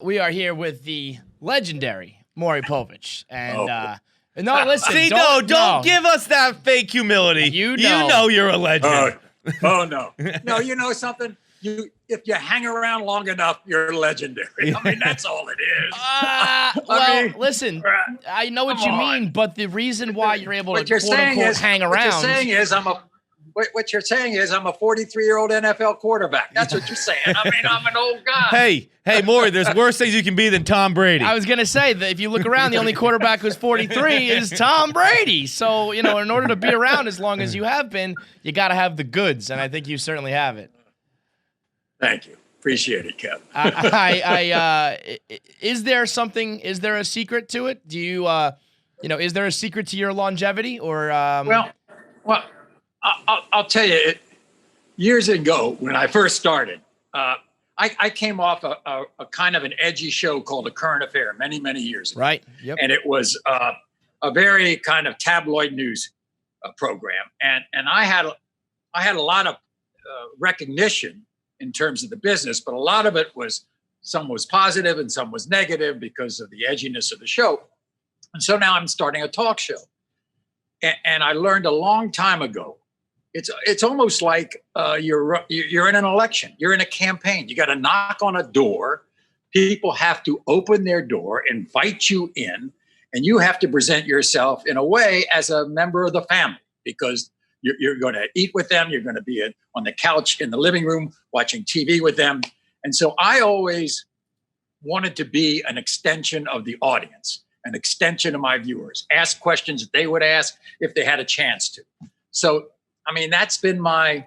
We are here with the legendary Maury Povich. And no, listen. See, don't give us that fake humility. You know you're a legend. No. No, you know something? If you hang around long enough, you're legendary. I mean, that's all it is. Listen, I know what you mean, but the reason why you're able to quote unquote hang around. What you're saying is I'm a 43-year-old NFL quarterback. That's what you're saying. I mean, I'm an old guy. Hey, Maury, there's worse things you can be than Tom Brady. I was going to say that if you look around, the only quarterback who's 43 is Tom Brady. So, in order to be around as long as you have been, you got to have the goods, and I think you certainly have it. Thank you. Appreciate it, Kevin. Is there a secret to it? Do you, is there a secret to your longevity or? Well, I'll tell you, years ago when I first started, I came off a kind of an edgy show called A Current Affair many, many years ago. Right. Yep. And it was a very kind of tabloid news program. And I had a lot of recognition in terms of the business, but a lot of it some was positive and some was negative because of the edginess of the show. And so now I'm starting a talk show. And I learned a long time ago, it's almost like you're in an election. You're in a campaign. You got to knock on a door. People have to open their door, invite you in, and you have to present yourself in a way as a member of the family because you're going to eat with them. You're going to be on the couch in the living room watching TV with them. And so I always wanted to be an extension of the audience, an extension of my viewers, ask questions that they would ask if they had a chance to. So, I mean, that's been my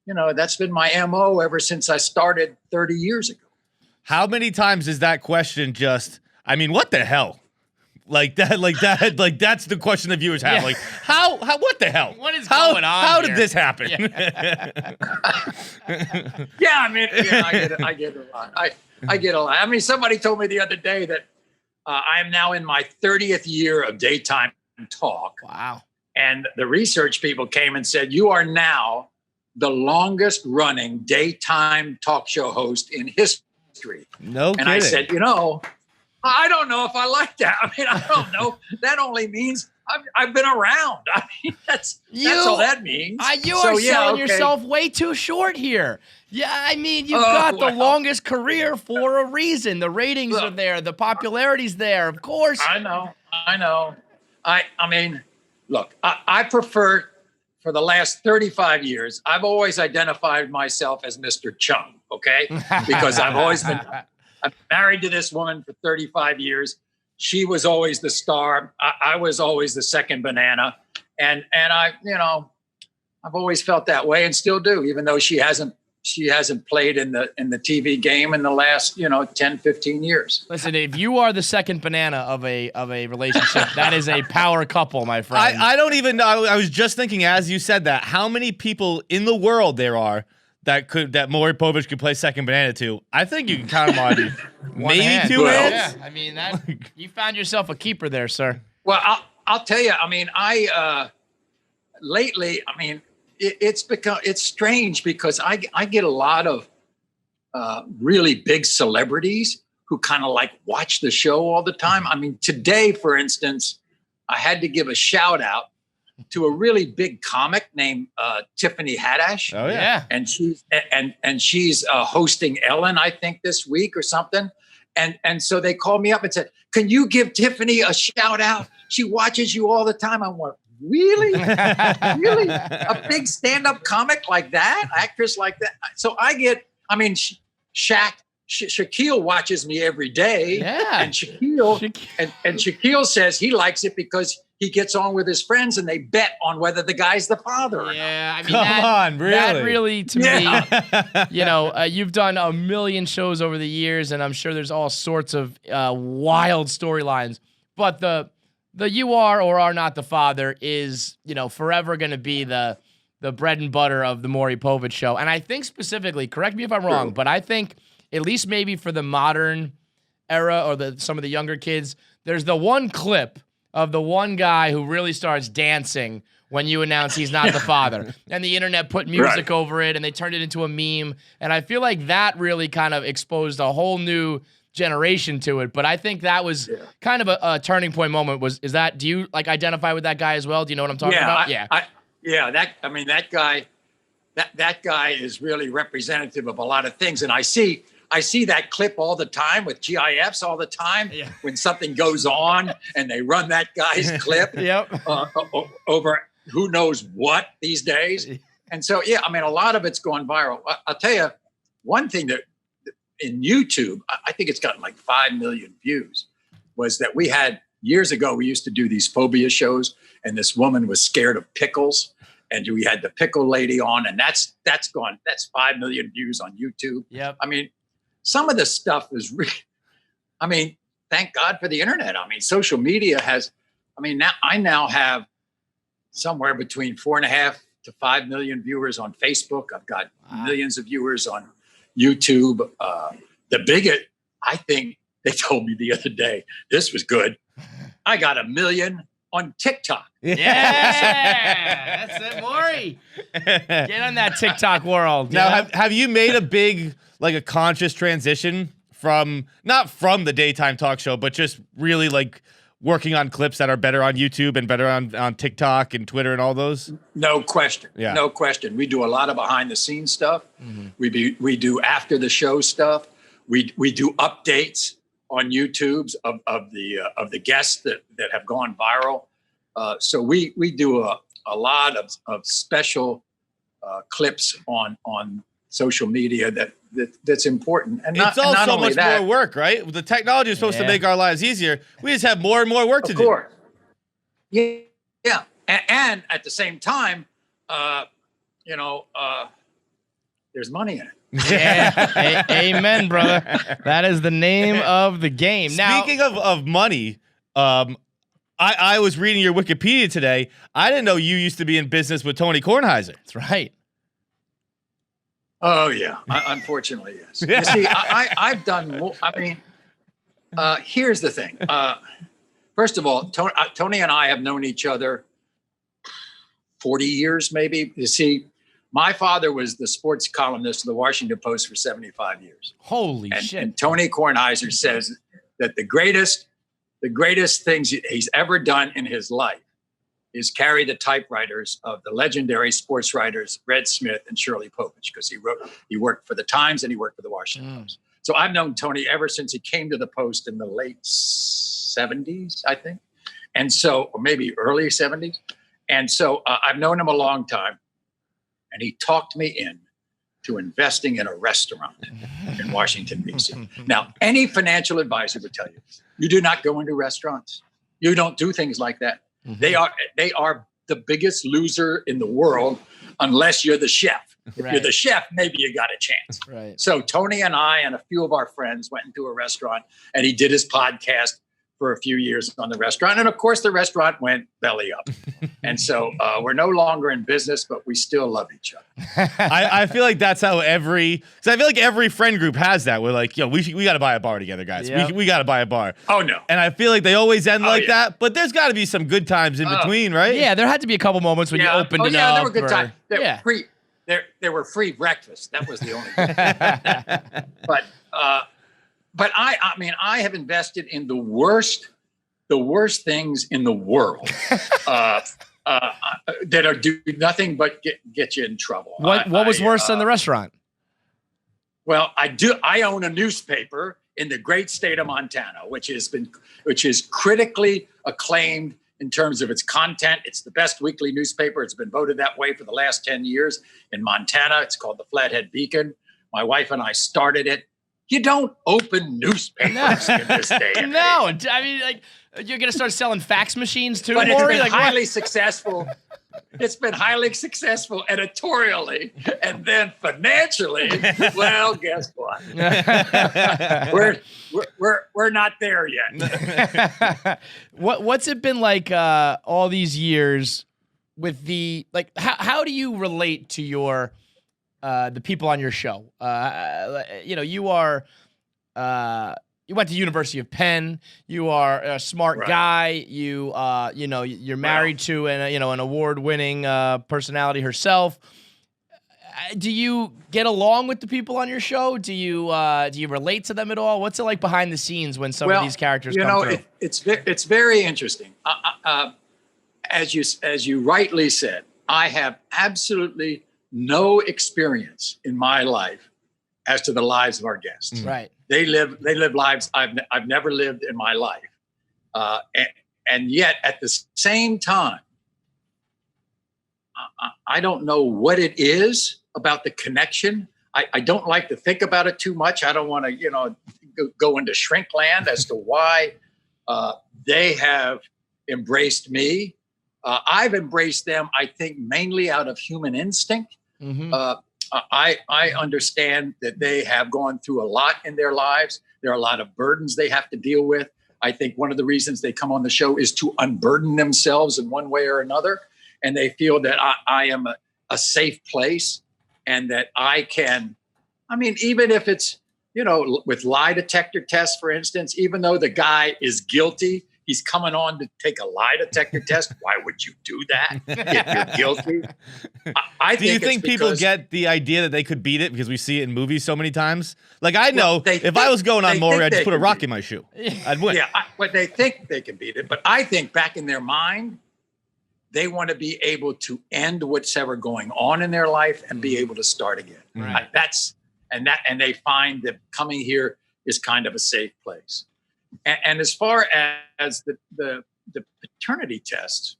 MO ever since I started 30 years ago. How many times is that question what the hell? Like that's the question the viewers have. Yeah. Like, how, what the hell? What is going on How here? did this happen? Yeah, I get it a lot. I get a lot. I mean, somebody told me the other day that I am now in my 30th year of daytime talk. Wow. And the research people came and said, you are now the longest running daytime talk show host in history. No kidding. And I said, I don't know if I like that. I mean, I don't know. That only means I've been around. I mean, that's all that means. You are selling yourself way too short here. Yeah, I mean, you've got the longest career for a reason. The ratings are there. The popularity's there, of course. I know. I mean, look, I prefer, for the last 35 years, I've always identified myself as Mr. Chung, okay? Because I'm married to this woman for 35 years. She was always the star. I was always the second banana. And I've always felt that way and still do, even though she hasn't played in the TV game in the last, 10, 15 years. Listen, if you are the second banana of a relationship, that is a power couple, my friend. I don't even know. I was just thinking as you said that, how many people in the world there are that Maury Povich could play second banana to. I think you can count them on maybe 2 hands. Yeah, I mean, you found yourself a keeper there, sir. Well, I'll tell you. I mean, lately, I mean, it's strange because I get a lot of really big celebrities who kind of like watch the show all the time. I mean, today, for instance, I had to give a shout out to a really big comic named Tiffany Haddish. Oh yeah, and she's hosting Ellen, I think, this week or something. And so they called me up and said, "Can you give Tiffany a shout out? She watches you all the time." I went, "Really? Really? A big stand-up comic like that, actress like that?" So Shaquille watches me every day. Yeah. And Shaquille says he likes it because he gets on with his friends and they bet on whether the guy's the father or not. Yeah, I mean, that really, to me, you've done a million shows over the years, and I'm sure there's all sorts of wild storylines. But the you are or are not the father is, forever going to be the bread and butter of the Maury Povich show. And I think specifically, correct me if I'm wrong, but I think at least maybe for the modern era or some of the younger kids, there's the one clip of the one guy who really starts dancing when you announce he's not the father. And the internet put music over it, and they turned it into a meme. And I feel like that really kind of exposed a whole new generation to it. But I think that was kind of a turning point moment. Do you like identify with that guy as well? Do you know what I'm talking about? That guy is really representative of a lot of things. And I see that clip all the time with GIFs all the time when something goes on and they run that guy's clip over who knows what these days. And so, a lot of it's gone viral. I'll tell you one thing that in YouTube, I think it's gotten like 5 million views, was that we had years ago, we used to do these phobia shows, and this woman was scared of pickles. And we had the pickle lady on, and that's 5 million views on YouTube. Yep. Some of the stuff is really, thank God for the internet. Social media has, I now have somewhere between 4.5 to 5 million viewers on Facebook. I've got millions of viewers on YouTube. The biggest, I think they told me the other day, this was good. I got 1 million on TikTok. Yeah, that's it, Maury. Get on that TikTok world. Now, have you made a big, like a conscious transition not from the daytime talk show, but just really like working on clips that are better on YouTube and better on TikTok and Twitter and all those? No question. Yeah. No question. We do a lot of behind the scenes stuff. Mm-hmm. We do after the show stuff. We do updates on YouTube's of the guests that have gone viral. So we do a lot of special clips on social media that's important. And it's all so much more work, right? The technology is supposed to make our lives easier. We just have more and more work to do. Of course. Yeah. And at the same time, there's money in it. Yeah. Amen, brother. That is the name of the game. Speaking of money, I was reading your Wikipedia today. I didn't know you used to be in business with Tony Kornheiser. That's right. Oh, yeah. Unfortunately, yes. You see, I've done more. Here's the thing. First of all, Tony and I have known each other 40 years, maybe. You see, my father was the sports columnist of the Washington Post for 75 years. Holy shit. And Tony Kornheiser says that the greatest things he's ever done in his life is carry the typewriters of the legendary sports writers Red Smith and Shirley Povich, because he worked for the Times and he worked for the Washington Post. So I've known Tony ever since he came to the Post in the late 70s, I think. And so, or maybe early 70s. And so I've known him a long time. And he talked me in to investing in a restaurant in Washington, D.C. Now, any financial advisor would tell you, you do not go into restaurants. You don't do things like that. Mm-hmm. They are the biggest loser in the world unless you're the chef. If you're the chef, maybe you got a chance. Right. So Tony and I and a few of our friends went into a restaurant, and he did his podcast for a few years on the restaurant. And of course, the restaurant went belly up. And so we're no longer in business, but we still love each other. I feel like that's how every friend group has that. We're like, yo, we got to buy a bar together, guys. Yep. We got to buy a bar. Oh, no. And I feel like they always end that, but there's got to be some good times in between, right? Yeah, there had to be a couple moments when you opened it up. Yeah, there were good times. There were free breakfasts. That was the only thing. But I have invested in the worst things in the world that do nothing but get you in trouble. What was worse than the restaurant? Well, I own a newspaper in the great state of Montana, which is critically acclaimed in terms of its content. It's the best weekly newspaper. It's been voted that way for the last 10 years in Montana. It's called the Flathead Beacon. My wife and I started it. You don't open newspapers in this day. No, I mean, like, you're gonna start selling fax machines too. But Maury? It's been highly successful. It's been highly successful editorially, and then financially. Well, guess what? we're not there yet. What's it been like all these years with the How do you relate to your the people on your show? You are you went to University of Penn. You are a smart guy. You're married to an award-winning personality herself. Do you get along with the people on your show? Do you relate to them at all? What's it like behind the scenes when some of these characters come through? It's very interesting. As you rightly said, I have absolutely no experience in my life as to the lives of our guests. Right. They live lives I've never lived in my life, and yet at the same time, I don't know what it is about the connection. I don't like to think about it too much. I don't want to, go into shrink land as to why they have embraced me. I've embraced them, I think, mainly out of human instinct. Mm-hmm. I understand that they have gone through a lot in their lives. There are a lot of burdens they have to deal with. I think one of the reasons they come on the show is to unburden themselves in one way or another. And they feel that I am a safe place, and that I can, even if it's, with lie detector tests, for instance, even though the guy is guilty, he's coming on to take a lie detector test. Why would you do that if you're guilty? Do you think people get the idea that they could beat it because we see it in movies so many times? Like, I know if I was going on Maury, I'd just put a rock in my shoe. I'd win. Yeah, but they think they can beat it. But I think back in their mind, they want to be able to end what's ever going on in their life and be able to start again. Right. And they find that coming here is kind of a safe place. And as far as the paternity tests,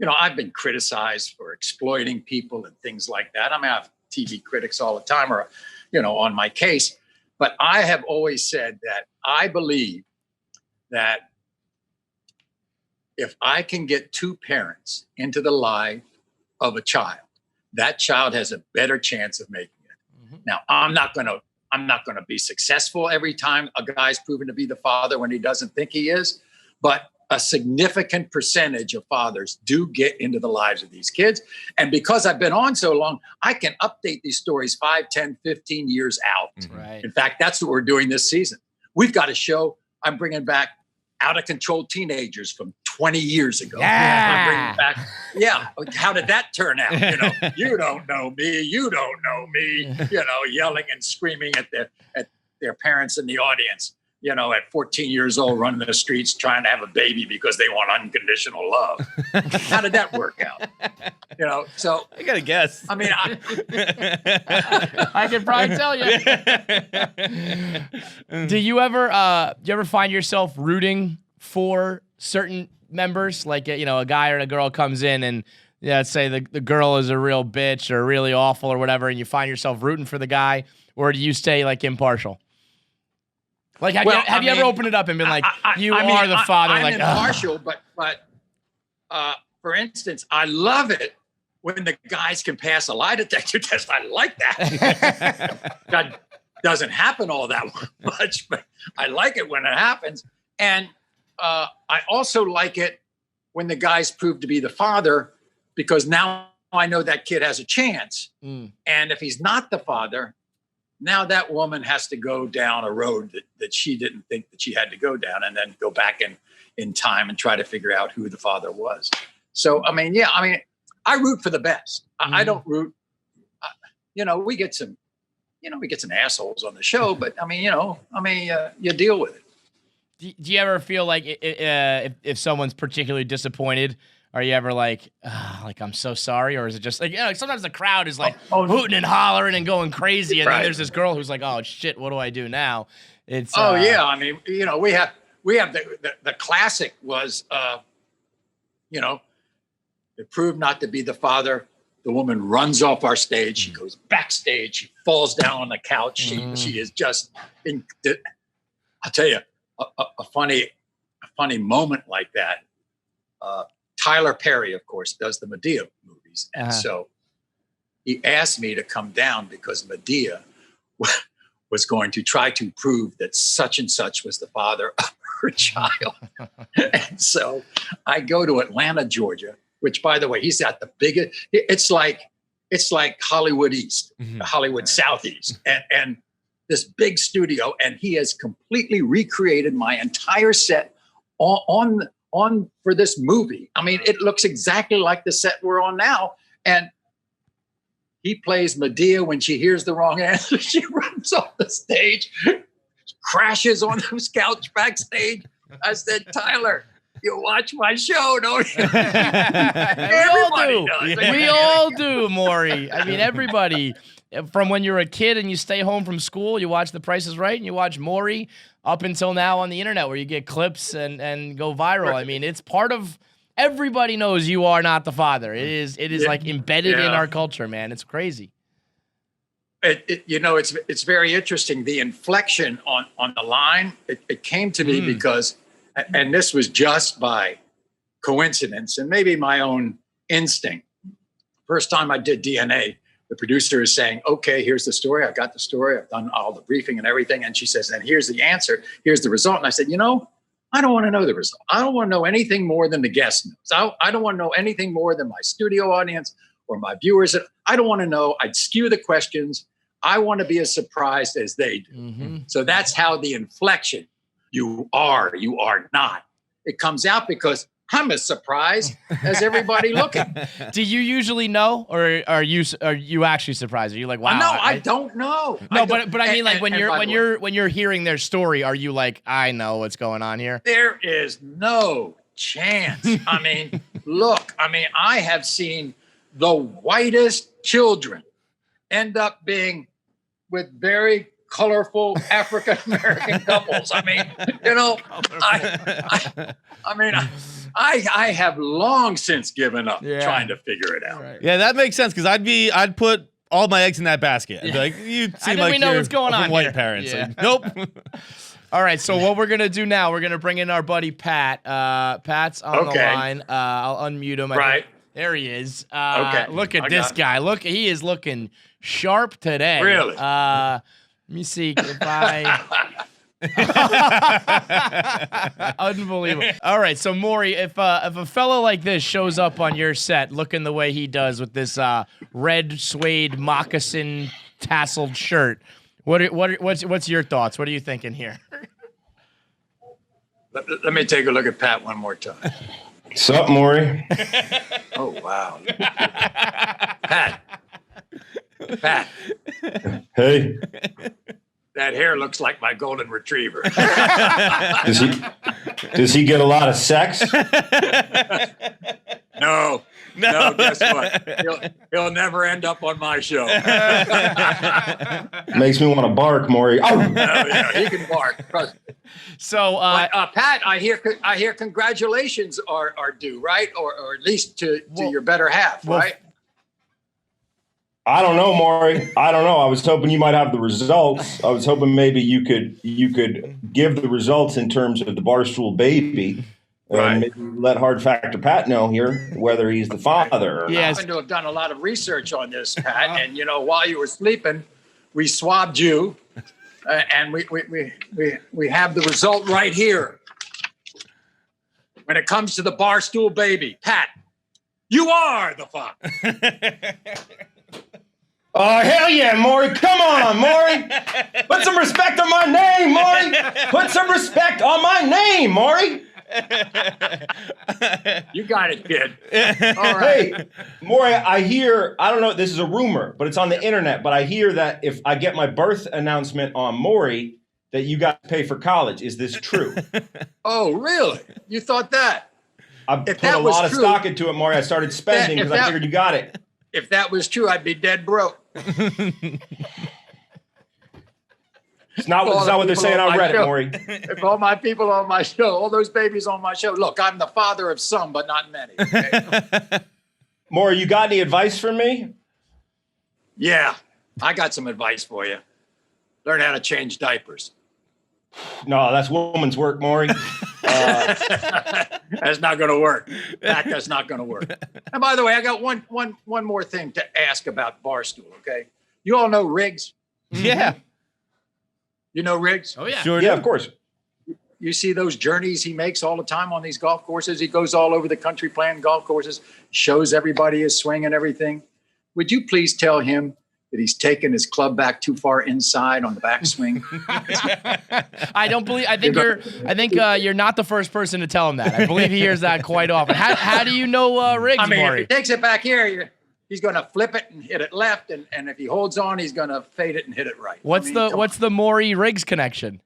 I've been criticized for exploiting people and things like that. I have TV critics all the time or, on my case. But I have always said that I believe that if I can get two parents into the life of a child, that child has a better chance of making it. Mm-hmm. Now, I'm not going to be successful every time a guy's proven to be the father when he doesn't think he is, but a significant percentage of fathers do get into the lives of these kids. And because I've been on so long, I can update these stories 5, 10, 15 years out. Right. In fact, that's what we're doing this season. We've got a show. I'm bringing back out of control teenagers from 20 years ago. Yeah. I'm bringing back, yeah. How did that turn out? You don't know me. You don't know me. Yelling and screaming at their parents in the audience. At 14 years old, running the streets trying to have a baby because they want unconditional love. How did that work out? So I gotta guess. I can probably tell you. Do you ever find yourself rooting for certain members? Like, a guy or a girl comes in and, let's say the girl is a real bitch or really awful or whatever, and you find yourself rooting for the guy, or do you stay like impartial? Like, have you ever opened it up and been like, you are the father? I'm like, impartial, but for instance, I love it when the guys can pass a lie detector test. I like that. That doesn't happen all that much, but I like it when it happens. And I also like it when the guys prove to be the father, because now I know that kid has a chance. And if he's not the father, now that woman has to go down a road that she didn't think that she had to go down, and then go back in time and try to figure out who the father was. So, I root for the best. I don't root, we get some assholes on the show, but you deal with it. Do you ever feel like if someone's particularly disappointed, are you ever like I'm so sorry? Or is it just like, sometimes the crowd is like hooting and hollering and going crazy. And then there's this girl who's like, oh shit, what do I do now? It's yeah. We have the classic was, it proved not to be the father. The woman runs off our stage. She goes backstage. She falls down on the couch. She is just, I'll tell you a funny moment like that. Tyler Perry, of course, does the Medea movies. And so he asked me to come down because Medea was going to try to prove that such and such was the father of her child. And so I go to Atlanta, Georgia, which, by the way, he's got the biggest, it's like Hollywood East, Hollywood Southeast, and this big studio. And he has completely recreated my entire set on for this movie. It looks exactly like the set we're on now. And He plays Medea when she hears the wrong answer. She runs off the stage, crashes on the couch backstage. I said, Tyler, you watch my show, don't you? Everybody does. We all do, Maury. I mean, everybody. From when you're a kid and you stay home from school, you watch The Price is Right and you watch Maury up until now on the internet where you get clips and go viral. I mean, it's part of everybody knows you are not the father. It is like embedded in our culture, man. It's crazy. It's very interesting. The inflection on the line, it came to me because, and this was just by coincidence and maybe my own instinct. First time I did DNA, the producer is saying, okay, here's the story. I got the story. I've done all the briefing and everything. And she says, and here's the answer. Here's the result. And I said, I don't want to know the result. I don't want to know anything more than the guest knows. I don't want to know anything more than my studio audience or my viewers. I don't want to know. I'd skew the questions. I want to be as surprised as they do. Mm-hmm. So that's how the inflection, you are not. It comes out because I'm as surprised as everybody looking. Do you usually know, or are you actually surprised? Are you like, wow? No, I don't know. No, but I mean, like when you're hearing their story, are you like, I know what's going on here? There is no chance. I mean, look. I mean, I have seen the whitest children end up being with very colorful African American couples. I mean, I have long since given up trying to figure it out. Right. Yeah, that makes sense because I'd put all my eggs in that basket. I'd be like, you seem like know what's going on white here. Parents. Yeah. Like, nope. All right, so what we're gonna do now? We're gonna bring in our buddy Pat. Pat's on the line. I'll unmute him. Right. There he is. Okay. Look at this guy. Look, he is looking sharp today. Really? Let me see if I. Unbelievable. All right, so Maury, if a fellow like this shows up on your set looking the way he does with this red suede moccasin tasseled shirt, what's your thoughts? What are you thinking here? Let me take a look at Pat one more time. What's up, Maury? Oh wow, Pat. Hey. That hair looks like my golden retriever. Does he get a lot of sex? No. Guess what? He'll never end up on my show. Makes me want to bark, Maury. Oh, yeah, he can bark. Trust me. So, Pat, I hear congratulations are due, right? Or at least to your better half, right? I don't know, Maury. I don't know. I was hoping you might have the results. I was hoping maybe you could give the results in terms of the Barstool baby. Right. And maybe let Hard Factor Pat know here whether he's the father. I happen to have done a lot of research on this, Pat. And while you were sleeping, we swabbed you, and we have the result right here. When it comes to the Barstool baby, Pat, you are the father. Oh, hell yeah, Maury. Come on, Maury. Put some respect on my name, Maury. Put some respect on my name, Maury. You got it, kid. All right. Hey, Maury, I don't know, this is a rumor, but it's on the internet, but I hear that if I get my birth announcement on Maury, that you got to pay for college. Is this true? Oh, really? You thought that? I put a lot of stock into it, Maury. I started spending because I figured you got it. If that was true, I'd be dead broke. It's not what they're saying on Reddit, Maury. If all my people on my show, all those babies on my show, look, I'm the father of some, but not many. Okay? Maury, you got any advice for me? Yeah, I got some advice for you. Learn how to change diapers. No, that's woman's work, Maury. That's not going to work. That's not going to work. And by the way, I got one more thing to ask about Barstool, okay? You all know Riggs? Yeah. You know Riggs? Oh, yeah. Sure. Yeah, of course. You see those journeys he makes all the time on these golf courses? He goes all over the country playing golf courses, shows everybody his swing and everything. Would you please tell him that he's taken his club back too far inside on the backswing? I think you're not the first person to tell him that. I believe he hears that quite often. How do you know Riggs, I mean, Maury? if he takes it back here, he's going to flip it and hit it left, and if he holds on, he's going to fade it and hit it right. What's the Maury Riggs connection?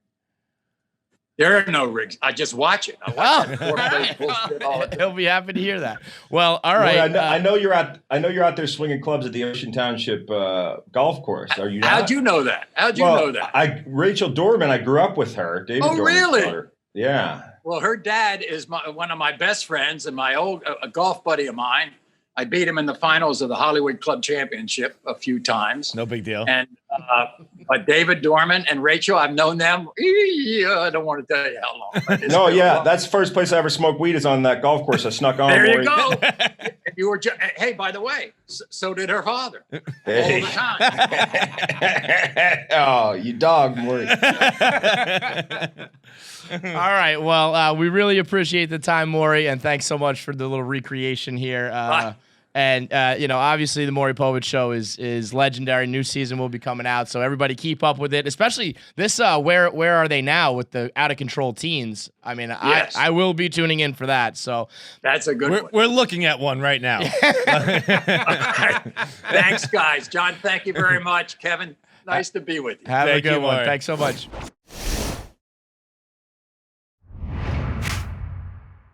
There are no rigs. I just watch it. I watch it. All the time. He'll be happy to hear that. Well, all right. Boy, I know you're out there swinging clubs at the Ocean Township golf course. Are you? How'd you know that? How'd you know that? Rachel Dorman. I grew up with her. David Dorman's really? daughter. Yeah. Well, her dad is one of my best friends and my old a golf buddy of mine. I beat him in the finals of the Hollywood Club Championship a few times. No big deal. And but David Dorman and Rachel, I've known them. I don't want to tell you how long. No, yeah, that's the first place I ever smoked weed is on that golf course. I snuck on. There you go. You were. Hey, by the way, so did her father. Hey. All the time. Oh, you dog, Maury. All right. Well, we really appreciate the time, Maury, and thanks so much for the little recreation here. And obviously the Maury Povich show is legendary. New season will be coming out, so everybody keep up with it. Especially this. Where are they now with the out of control teens? I mean, yes. I will be tuning in for that. So that's a good one. We're looking at one right now. Thanks, guys. John, thank you very much. Kevin, nice to be with you. Have a Thank good you, one. Maury. Thanks so much.